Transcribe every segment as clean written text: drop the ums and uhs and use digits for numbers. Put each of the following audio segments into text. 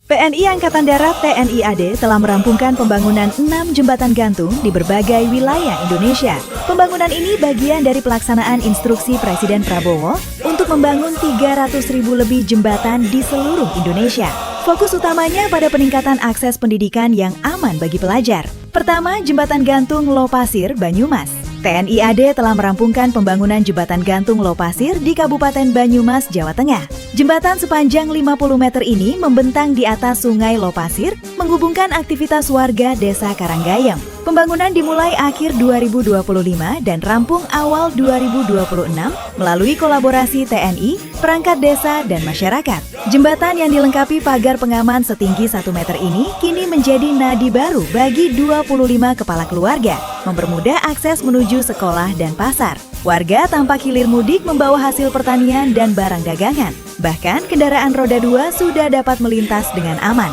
PNI Angkatan Darat TNI AD telah merampungkan pembangunan 6 jembatan gantung di berbagai wilayah Indonesia. Pembangunan ini bagian dari pelaksanaan instruksi Presiden Prabowo untuk membangun 300.000 lebih jembatan di seluruh Indonesia. Fokus utamanya pada peningkatan akses pendidikan yang aman bagi pelajar. Pertama, jembatan gantung Lopasir, Banyumas. TNI AD telah merampungkan pembangunan jembatan gantung Lopasir di Kabupaten Banyumas, Jawa Tengah. Jembatan sepanjang 50 meter ini membentang di atas Sungai Lopasir, menghubungkan aktivitas warga Desa Karanggayem. Pembangunan dimulai akhir 2025 dan rampung awal 2026 melalui kolaborasi TNI, perangkat desa, dan masyarakat. Jembatan yang dilengkapi pagar pengaman setinggi 1 meter ini kini menjadi nadi baru bagi 25 kepala keluarga, mempermudah akses menuju sekolah dan pasar. Warga tampak hilir mudik membawa hasil pertanian dan barang dagangan. Bahkan kendaraan roda 2 sudah dapat melintas dengan aman.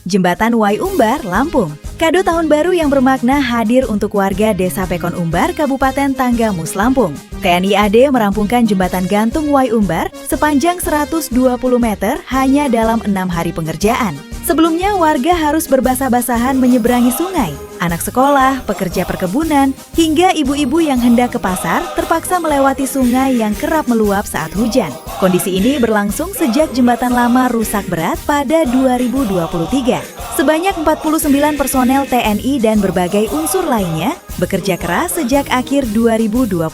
Jembatan Wai Umbar, Lampung. Kado tahun baru yang bermakna hadir untuk warga Desa Pekon Umbar, Kabupaten Tanggamus, Lampung. TNI AD merampungkan jembatan gantung Wai Umbar sepanjang 120 meter hanya dalam 6 hari pengerjaan. Sebelumnya warga harus berbasah-basahan menyeberangi sungai. Anak sekolah, pekerja perkebunan, hingga ibu-ibu yang hendak ke pasar terpaksa melewati sungai yang kerap meluap saat hujan. Kondisi ini berlangsung sejak jembatan lama rusak berat pada 2023. Sebanyak 49 personel TNI dan berbagai unsur lainnya bekerja keras sejak akhir 2025.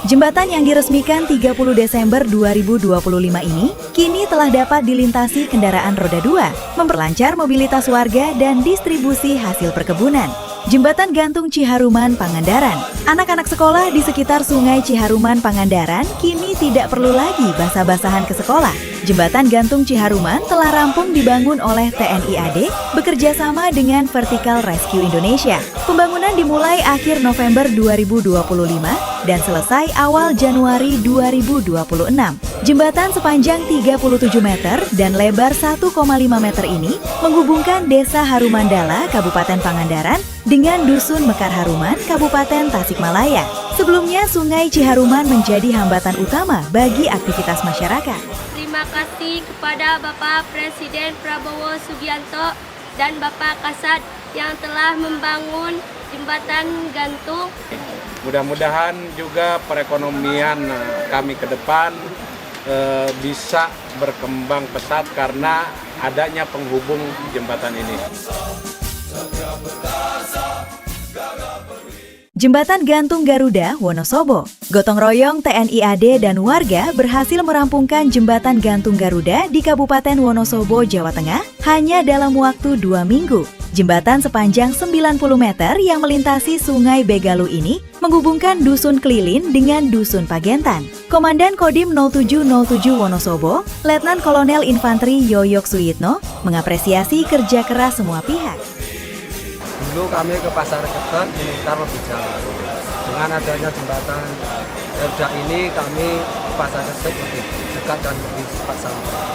Jembatan yang diresmikan 30 Desember 2025 ini kini telah dapat dilintasi kendaraan roda 2, memperlancar mobilitas warga dan distribusi hasil perkebunan. Jembatan gantung Ciharuman, Pangandaran. Anak-anak sekolah di sekitar Sungai Ciharuman, Pangandaran kini tidak perlu lagi basah-basahan ke sekolah. Jembatan gantung Ciharuman telah rampung dibangun oleh TNI AD bekerja sama dengan Vertical Rescue Indonesia. Pembangunan dimulai akhir November 2025 dan selesai awal Januari 2026. Jembatan sepanjang 37 meter dan lebar 1,5 meter ini menghubungkan Desa Harumandala, Kabupaten Pangandaran dengan Dusun Mekar Haruman, Kabupaten Tasikmalaya. Sebelumnya, Sungai Ciharuman menjadi hambatan utama bagi aktivitas masyarakat. Terima kasih kepada Bapak Presiden Prabowo Subianto dan Bapak Kasat yang telah membangun jembatan gantung. Mudah-mudahan juga perekonomian kami ke depan bisa berkembang pesat karena adanya penghubung jembatan ini. Jembatan gantung Garuda, Wonosobo. Gotong royong TNI AD dan warga berhasil merampungkan jembatan gantung Garuda di Kabupaten Wonosobo, Jawa Tengah hanya dalam waktu 2 minggu. Jembatan sepanjang 90 meter yang melintasi Sungai Begalu ini menghubungkan Dusun Kelilin dengan Dusun Pagentan. Komandan Kodim 0707 Wonosobo, Letnan Kolonel Infanteri Yoyok Suyitno, mengapresiasi kerja keras semua pihak. Dulu kami ke Pasar Ketan sekitar lebih jauh. Dengan adanya jembatan Garuda ini kami ke Pasar Ketan lebih dekat dan lebih cepat sampai.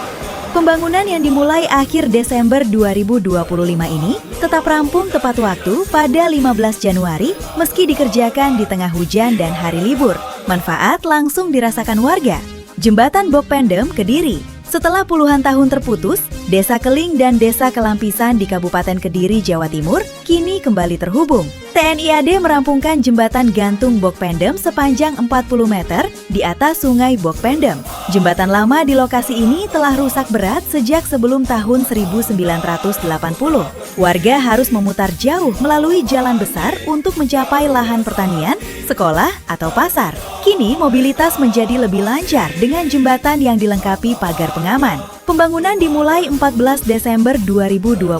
Pembangunan yang dimulai akhir Desember 2025 ini tetap rampung tepat waktu pada 15 Januari meski dikerjakan di tengah hujan dan hari libur. Manfaat langsung dirasakan warga. Jembatan Bokpendem, Kediri. Setelah puluhan tahun terputus, Desa Keling dan Desa Kelampisan di Kabupaten Kediri, Jawa Timur kini kembali terhubung. TNI AD merampungkan jembatan gantung Bokpendem sepanjang 40 meter di atas Sungai Bokpendem. Jembatan lama di lokasi ini telah rusak berat sejak sebelum tahun 1980. Warga harus memutar jauh melalui jalan besar untuk mencapai lahan pertanian, sekolah, atau pasar. Kini mobilitas menjadi lebih lancar dengan jembatan yang dilengkapi pagar pengaman. Pembangunan dimulai 14 Desember 2025,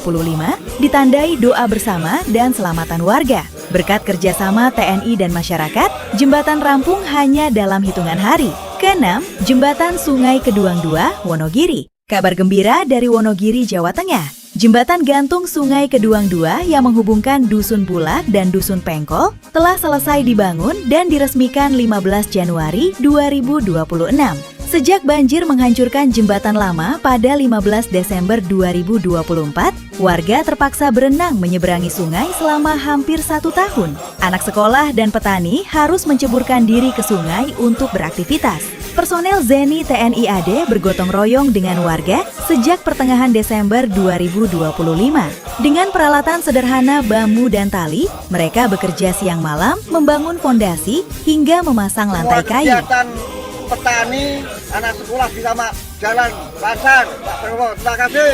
ditandai doa bersama dan selamatan warga. Berkat kerjasama TNI dan masyarakat, jembatan rampung hanya dalam hitungan hari. Keenam, Jembatan Sungai Keduang 2, Wonogiri. Kabar gembira dari Wonogiri, Jawa Tengah. Jembatan gantung Sungai Keduang 2 yang menghubungkan Dusun Bulak dan Dusun Pengkol telah selesai dibangun dan diresmikan 15 Januari 2026. Sejak banjir menghancurkan jembatan lama pada 15 Desember 2024, Warga terpaksa berenang menyeberangi sungai selama hampir 1 tahun. Anak sekolah dan petani harus menceburkan diri ke sungai untuk beraktivitas. Personel Zeni TNI AD bergotong royong dengan warga sejak pertengahan Desember 2025. Dengan peralatan sederhana bambu dan tali, mereka bekerja siang malam membangun fondasi hingga memasang lantai kayu. Kegiatan petani, anak sekolah bisa jalan lancar. Pak Prabowo, terima kasih.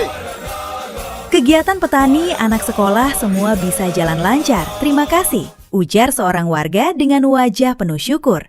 Kegiatan petani, anak sekolah semua bisa jalan lancar. Terima kasih, ujar seorang warga dengan wajah penuh syukur.